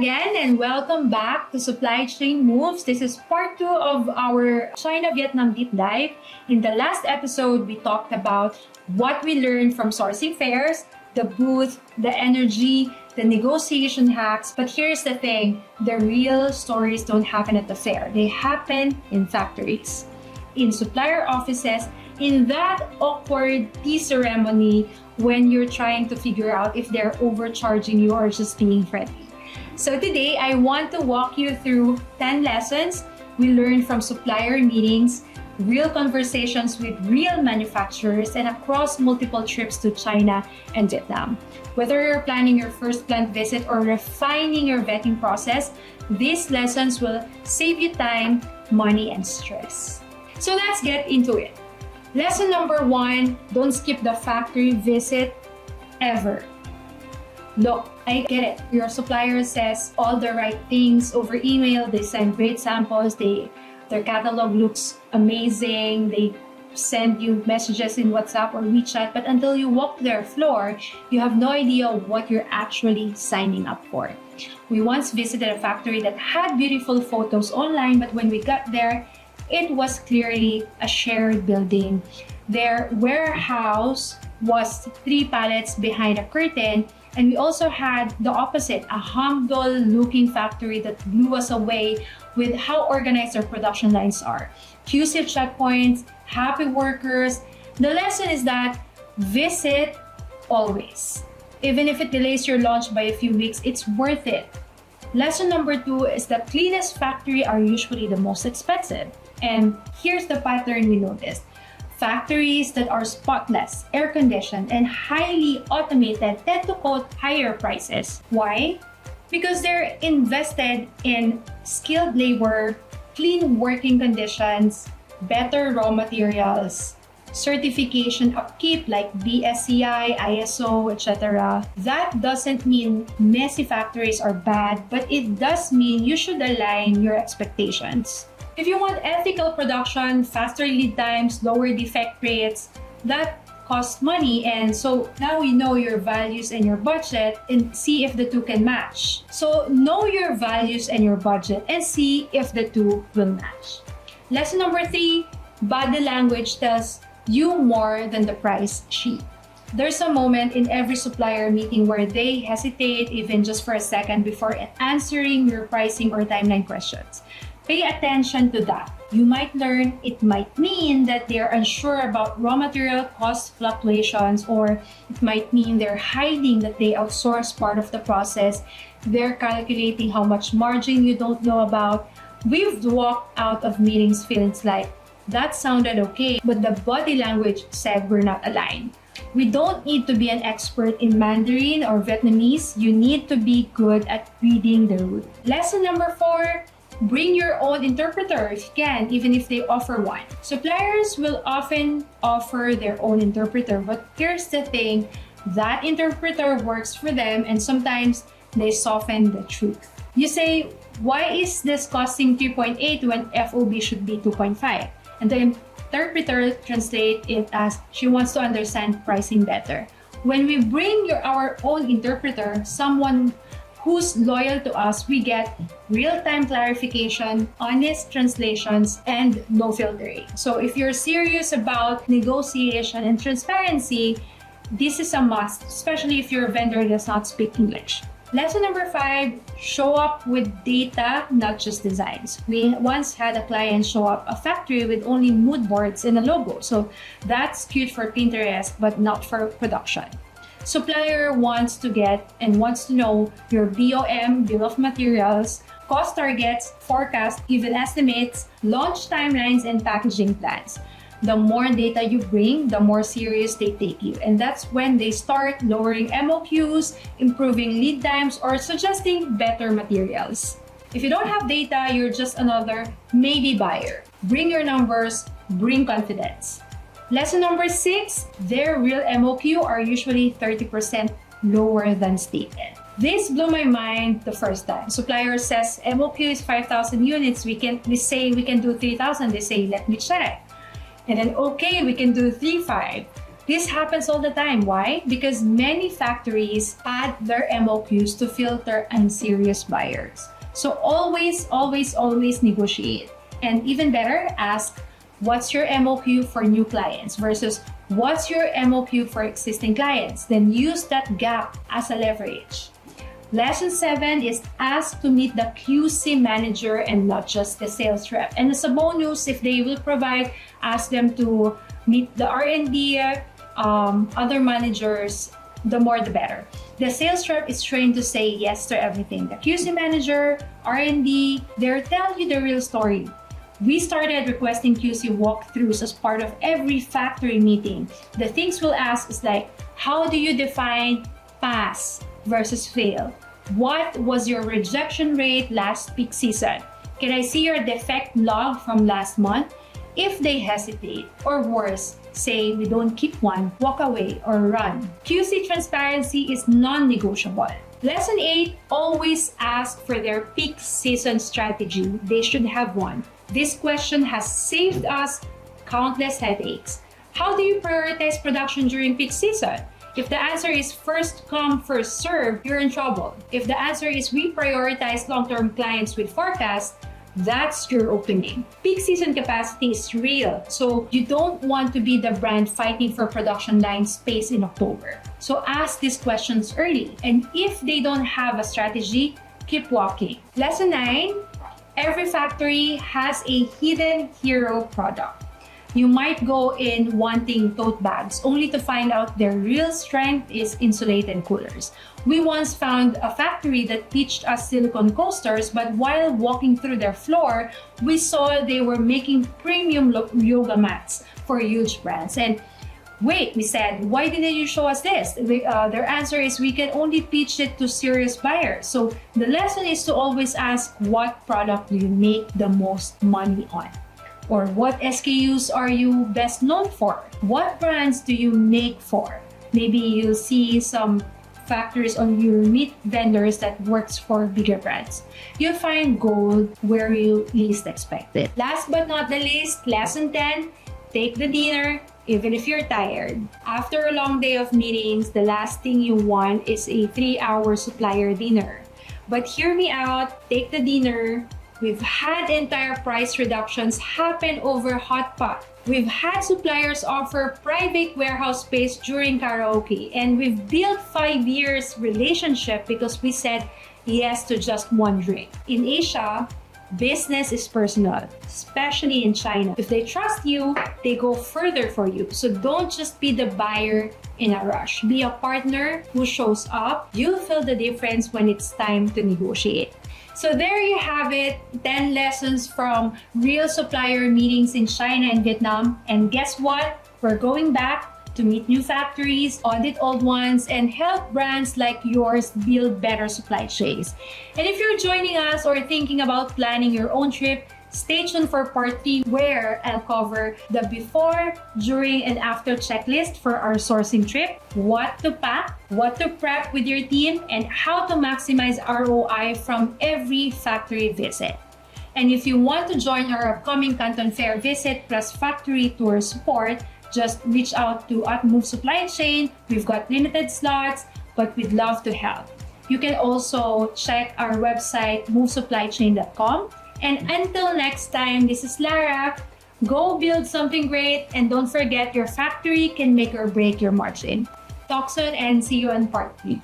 again and welcome back to Supply Chain Moves. This is part 2 of our China-Vietnam deep dive. In the last episode, we talked about what we learned from sourcing fairs, the booth, the energy, the negotiation hacks. But here's the thing, the real stories don't happen at the fair. They happen in factories, in supplier offices, in that awkward tea ceremony when you're trying to figure out if they're overcharging you or just being friendly. So today, I want to walk you through 10 lessons we learned from supplier meetings, real conversations with real manufacturers, and across multiple trips to China and Vietnam. Whether you're planning your first plant visit or refining your vetting process, these lessons will save you time, money, and stress. So let's get into it. Lesson number 1, don't skip the factory visit ever. Look, I get it. Your supplier says all the right things over email. They send great samples. Their catalog looks amazing. They send you messages in WhatsApp or WeChat. But until you walk their floor, you have no idea what you're actually signing up for. We once visited a factory that had beautiful photos online, but when we got there, it was clearly a shared building. Their warehouse was 3 pallets behind a curtain, and we also had the opposite, a humble-looking factory that blew us away with how organized their production lines are. QC checkpoints, happy workers. The lesson is that visit always. Even if it delays your launch by a few weeks, it's worth it. Lesson number 2 is the cleanest factory are usually the most expensive. And here's the pattern we noticed. Factories that are spotless, air-conditioned, and highly automated tend to quote higher prices. Why? Because they're invested in skilled labor, clean working conditions, better raw materials, certification upkeep like BSCI, ISO, etc. That doesn't mean messy factories are bad, but it does mean you should align your expectations. If you want ethical production, faster lead times, lower defect rates, that costs money. And so now we know your values and your budget and see if the two can match. So know your values and your budget and see if the two will match. Lesson number 3, body language tells you more than the price sheet. There's a moment in every supplier meeting where they hesitate even just for a second before answering your pricing or timeline questions. Pay attention to that. You might learn it might mean that they're unsure about raw material cost fluctuations, or it might mean they're hiding that they outsource part of the process. They're calculating how much margin you don't know about. We've walked out of meetings feeling like that sounded okay, but the body language said we're not aligned. We don't need to be an expert in Mandarin or Vietnamese. You need to be good at reading the room. Lesson number 4, bring your own interpreter if you can, even if they offer one. Suppliers will often offer their own interpreter, but here's the thing, that interpreter works for them and sometimes they soften the truth. You say, why is this costing 3.8 when FOB should be 2.5? And the interpreter translates it as, she wants to understand pricing better. When we bring our own interpreter, someone who's loyal to us, we get real-time clarification, honest translations, and no filtering. So if you're serious about negotiation and transparency, this is a must, especially if your vendor does not speak English. Lesson number 5, show up with data, not just designs. We once had a client show up a factory with only mood boards and a logo. So that's cute for Pinterest, but not for production. Supplier wants to get and wants to know your BOM, bill of materials, cost targets, forecast, even estimates, launch timelines, and packaging plans. The more data you bring, the more serious they take you. And that's when they start lowering MOQs, improving lead times, or suggesting better materials. If you don't have data, you're just another maybe buyer. Bring your numbers, bring confidence. Lesson number 6, their real MOQ are usually 30% lower than stated. This blew my mind the first time. Supplier says MOQ is 5,000 units. We say we can do 3,000. They say, let me check. And then, okay, we can do 3.5. This happens all the time. Why? Because many factories add their MOQs to filter unserious buyers. So always, always, always negotiate. And even better, ask, what's your MOQ for new clients versus what's your MOQ for existing clients? Then use that gap as a leverage. Lesson 7 is ask to meet the QC manager and not just the sales rep. And as a bonus, if they will provide, ask them to meet the R&D, other managers, the more the better. The sales rep is trained to say yes to everything. The QC manager, R&D, they'll tell you the real story. We started requesting QC walkthroughs as part of every factory meeting. The things we'll ask is like, how do you define pass versus fail? What was your rejection rate last peak season? Can I see your defect log from last month? If they hesitate, or worse, say we don't keep one, walk away or run. QC transparency is non-negotiable. Lesson 8, always ask for their peak season strategy. They should have one. This question has saved us countless headaches. How do you prioritize production during peak season? If the answer is first come, first serve, you're in trouble. If the answer is we prioritize long-term clients with forecast, that's your opening. Peak season capacity is real, so you don't want to be the brand fighting for production line space in October. So ask these questions early, and if they don't have a strategy, keep walking. Lesson 9, every factory has a hidden hero product. You might go in wanting tote bags only to find out their real strength is insulated coolers. We once found a factory that pitched us silicone coasters, but while walking through their floor, we saw they were making premium yoga mats for huge brands. And wait, we said, why didn't you show us this? Their answer is we can only pitch it to serious buyers. So the lesson is to always ask, what product do you make the most money on? Or what SKUs are you best known for? What brands do you make for? Maybe you'll see some factories on your meat vendors that works for bigger brands. You'll find gold where you least expect it. Last but not the least, lesson 10, take the dinner even if you're tired. After a long day of meetings, the last thing you want is a 3-hour supplier dinner. But hear me out, take the dinner. We've had entire price reductions happen over hot pot. We've had suppliers offer private warehouse space during karaoke, and we've built 5 years relationship because we said yes to just one drink. In Asia, business is personal, especially in China. If they trust you, they go further for you. So don't just be the buyer in a rush. Be a partner who shows up. You'll feel the difference when it's time to negotiate. So there you have it, 10 lessons from real supplier meetings in China and Vietnam. And guess what? We're going back to meet new factories, audit old ones, and help brands like yours build better supply chains. And if you're joining us or thinking about planning your own trip, stay tuned for part 3 where I'll cover the before, during, and after checklist for our sourcing trip, what to pack, what to prep with your team, and how to maximize ROI from every factory visit. And if you want to join our upcoming Canton Fair visit plus factory tour support, just reach out to @Move Supply Chain. We've got limited slots, but we'd love to help. You can also check our website, movesupplychain.com. And until next time, this is Lara. Go build something great, and don't forget your factory can make or break your margin. Talk soon and see you on part 3.